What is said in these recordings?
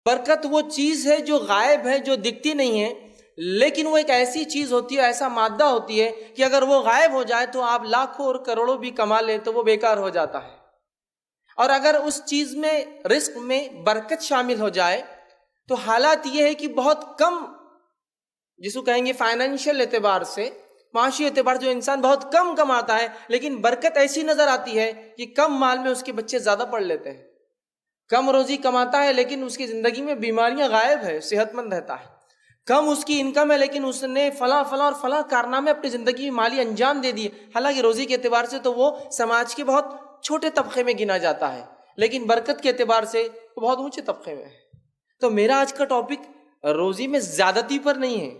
برکت وہ چیز ہے جو غائب ہے، جو دکھتی نہیں ہے، لیکن وہ ایک ایسی چیز ہوتی ہے، ایسا مادہ ہوتی ہے کہ اگر وہ غائب ہو جائے تو آپ لاکھوں اور کروڑوں بھی کما لیں تو وہ بیکار ہو جاتا ہے۔ اور اگر اس چیز میں، رزق میں برکت شامل ہو جائے تو حالات یہ ہے کہ بہت کم، جس کو کہیں گے فائنینشیل اعتبار سے، معاشی اعتبار سے جو انسان بہت کم کماتا ہے لیکن برکت ایسی نظر آتی ہے کہ کم مال میں اس کے بچے زیادہ پڑھ لیتے ہیں، کم روزی کماتا ہے لیکن اس کی زندگی میں بیماریاں غائب ہے، صحت مند رہتا ہے، کم اس کی انکم ہے لیکن اس نے فلاں فلاں اور فلاں کارنامے اپنی زندگی میں مالی انجام دے دیے، حالانکہ روزی کے اعتبار سے تو وہ سماج کے بہت چھوٹے طبقے میں گنا جاتا ہے لیکن برکت کے اعتبار سے وہ بہت اونچے طبقے میں ہے۔ تو میرا آج کا ٹاپک روزی میں زیادتی پر نہیں ہے،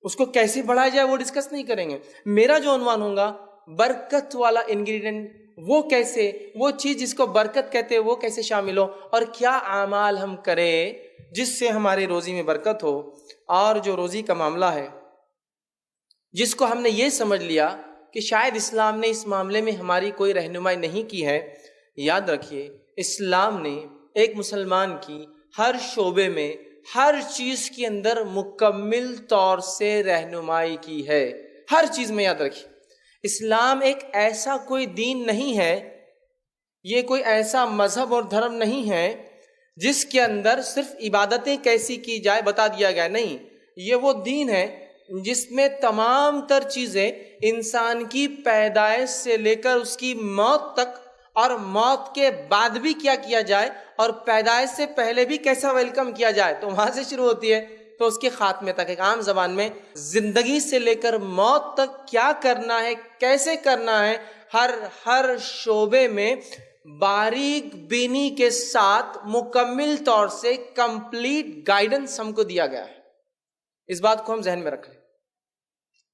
اس کو کیسے بڑھایا جائے وہ ڈسکس نہیں کریں گے۔ میرا جو عنوان ہوگا برکت والا انگریڈینٹ، وہ کیسے، وہ چیز جس کو برکت کہتے ہیں وہ کیسے شامل ہو، اور کیا اعمال ہم کریں جس سے ہماری روزی میں برکت ہو۔ اور جو روزی کا معاملہ ہے جس کو ہم نے یہ سمجھ لیا کہ شاید اسلام نے اس معاملے میں ہماری کوئی رہنمائی نہیں کی ہے، یاد رکھیے اسلام نے ایک مسلمان کی ہر شعبے میں، ہر چیز کے اندر مکمل طور سے رہنمائی کی ہے، ہر چیز میں۔ یاد رکھیے اسلام ایک ایسا کوئی دین نہیں ہے، یہ کوئی ایسا مذہب اور دھرم نہیں ہے جس کے اندر صرف عبادتیں کیسی کی جائے بتا دیا گیا، نہیں، یہ وہ دین ہے جس میں تمام تر چیزیں انسان کی پیدائش سے لے کر اس کی موت تک، اور موت کے بعد بھی کیا کیا جائے، اور پیدائش سے پہلے بھی کیسا ویلکم کیا جائے، تو وہاں سے شروع ہوتی ہے تو اس کے خاتمے تک، ایک عام زبان میں زندگی سے لے کر موت تک کیا کرنا ہے، کیسے کرنا ہے، ہر شعبے میں باریک بینی کے ساتھ مکمل طور سے کمپلیٹ گائیڈنس ہم کو دیا گیا ہے۔ اس بات کو ہم ذہن میں رکھ لیں۔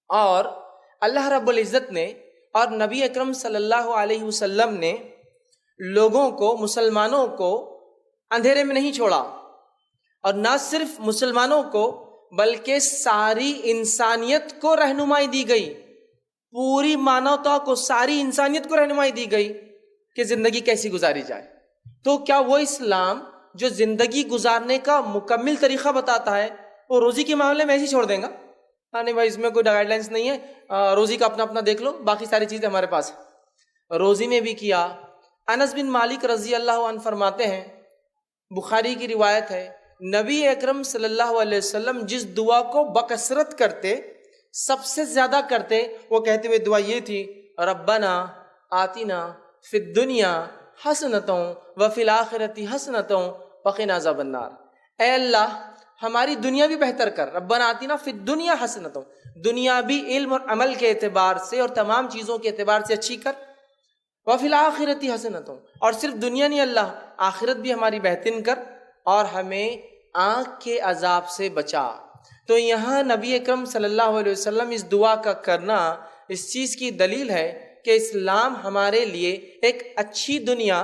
اور اللہ رب العزت نے اور نبی اکرم صلی اللہ علیہ وسلم نے لوگوں کو، مسلمانوں کو اندھیرے میں نہیں چھوڑا، اور نہ صرف مسلمانوں کو بلکہ ساری انسانیت کو رہنمائی دی گئی، پوری مانوتا کو، ساری انسانیت کو رہنمائی دی گئی کہ زندگی کیسی گزاری جائے۔ تو کیا وہ اسلام جو زندگی گزارنے کا مکمل طریقہ بتاتا ہے وہ روزی کے معاملے میں ایسے چھوڑ دیں گا؟ ہاں نہیں بھائی، اس میں کوئی گائیڈ لائنس نہیں ہے، روزی کا اپنا اپنا دیکھ لو، باقی ساری چیزیں ہمارے پاس ہیں۔ روزی میں بھی کیا۔ انس بن مالک رضی اللہ عنہ فرماتے ہیں، بخاری کی روایت ہے، نبی اکرم صلی اللہ علیہ وسلم جس دعا کو بکثرت کرتے، سب سے زیادہ کرتے، وہ کہتے ہوئے دعا یہ تھی، ربنا آتنا فی الدنیا حسنۃ وفی الآخرۃ حسنۃ وقنا عذاب النار۔ اے اللہ ہماری دنیا بھی بہتر کر، ربنا آتنا فی الدنیا حسنۃ، دنیا بھی علم اور عمل کے اعتبار سے اور تمام چیزوں کے اعتبار سے اچھی کر، وفی الآخرۃ حسنۃ، اور صرف دنیا نہیں اللہ، آخرت بھی ہماری بہترین کر، اور ہمیں آنکھ کے عذاب سے بچا۔ تو یہاں نبی اکرم صلی اللہ علیہ وسلم اس دعا کا کرنا اس چیز کی دلیل ہے کہ اسلام ہمارے لیے ایک اچھی دنیا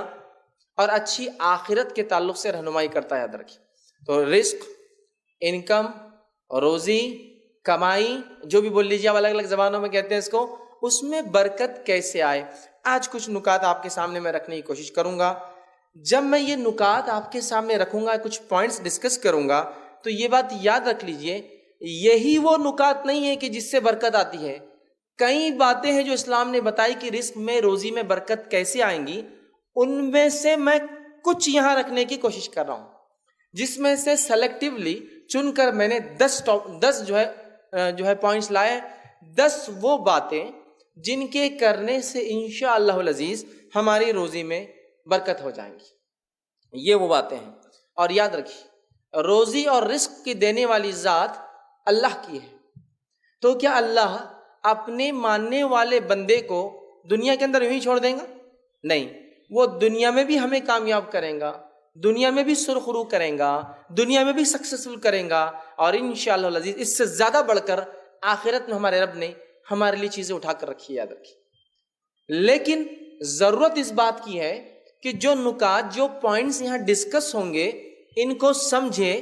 اور اچھی آخرت کے تعلق سے رہنمائی کرتا ہے، یاد رکھیے۔ تو رزق، انکم، روزی، کمائی، جو بھی بول لیجیے، الگ الگ زبانوں میں کہتے ہیں اس کو، اس میں برکت کیسے آئے۔ آج کچھ نکات آپ کے سامنے میں رکھنے کی کوشش کروں گا۔ جب میں یہ نکات آپ کے سامنے رکھوں گا، کچھ پوائنٹس ڈسکس کروں گا، تو یہ بات یاد رکھ لیجئے، یہی وہ نکات نہیں ہے کہ جس سے برکت آتی ہے۔ کئی باتیں ہیں جو اسلام نے بتائی کہ رزق میں، روزی میں برکت کیسے آئیں گی، ان میں سے میں کچھ یہاں رکھنے کی کوشش کر رہا ہوں، جس میں سے سلیکٹیولی چن کر میں نے 10 جو ہے پوائنٹس لائے، 10 وہ باتیں جن کے کرنے سے انشاءاللہ العزیز ہماری روزی میں برکت ہو جائیں گی۔ یہ وہ باتیں ہیں، اور یاد رکھیے روزی اور رزق کی دینے والی ذات اللہ کی ہے۔ تو کیا اللہ اپنے ماننے والے بندے کو دنیا کے اندر یوں ہی چھوڑ دیں گا؟ نہیں، وہ دنیا میں بھی ہمیں کامیاب کریں گا، دنیا میں بھی سرخرو کریں گا، دنیا میں بھی سکسیسفل کریں گا، اور انشاءاللہ العزیز اس سے زیادہ بڑھ کر آخرت میں ہمارے رب نے ہمارے لیے چیزیں اٹھا کر رکھی ہے، یاد رکھیے۔ لیکن ضرورت اس بات کی ہے کہ جو نکات، جو پوائنٹس یہاں ڈسکس ہوں گے، ان کو سمجھے،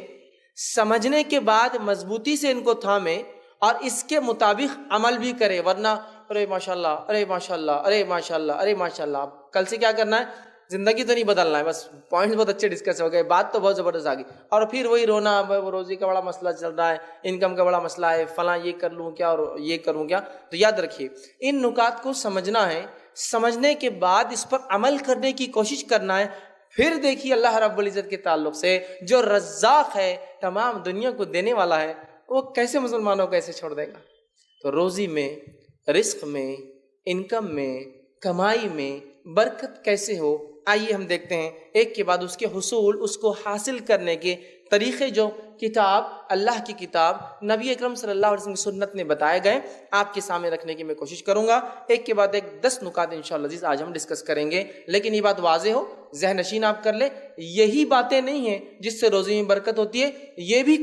سمجھنے کے بعد مضبوطی سے ان کو تھامے اور اس کے مطابق عمل بھی کرے، ورنہ ارے ماشاءاللہ، ارے ماشاءاللہ، ارے ماشاءاللہ، ارے ماشاءاللہ، کل سے کیا کرنا ہے؟ زندگی تو نہیں بدلنا ہے، بس پوائنٹس بہت اچھے ڈسکس ہو گئے، بات تو بہت زبردست آ گئی، اور پھر وہی رونا، وہ روزی کا بڑا مسئلہ چل رہا ہے، انکم کا بڑا مسئلہ ہے، فلاں یہ کر لوں کیا اور یہ کروں کیا۔ تو یاد رکھیے ان نکات کو سمجھنا ہے، سمجھنے کے بعد اس پر عمل کرنے کی کوشش کرنا ہے۔ پھر دیکھیے اللہ رب العزت کے تعلق سے جو رزاق ہے، تمام دنیا کو دینے والا ہے، وہ کیسے مسلمانوں کو کیسے چھوڑ دے گا۔ تو روزی میں، رزق میں، انکم میں، کمائی میں برکت کیسے ہو، آئیے ہم دیکھتے ہیں ایک کے بعد اس کے حصول، اس کو حاصل کرنے کے طریقے جو کتاب، اللہ کی کتاب، نبی اکرم صلی اللہ علیہ وسلم کی سنت نے بتائے گئے، آپ کے سامنے رکھنے کی میں کوشش کروں گا۔ ایک کے بعد ایک 10 نکات انشاءاللہ عزیز آج ہم ڈسکس کریں گے، لیکن یہ بات واضح ہو، ذہن نشین آپ کر لیں، یہی باتیں نہیں ہیں جس سے روزی میں برکت ہوتی ہے، یہ بھی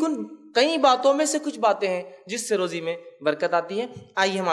کئی باتوں میں سے کچھ باتیں ہیں جس سے روزی میں برکت آتی ہے۔ آئیے ہم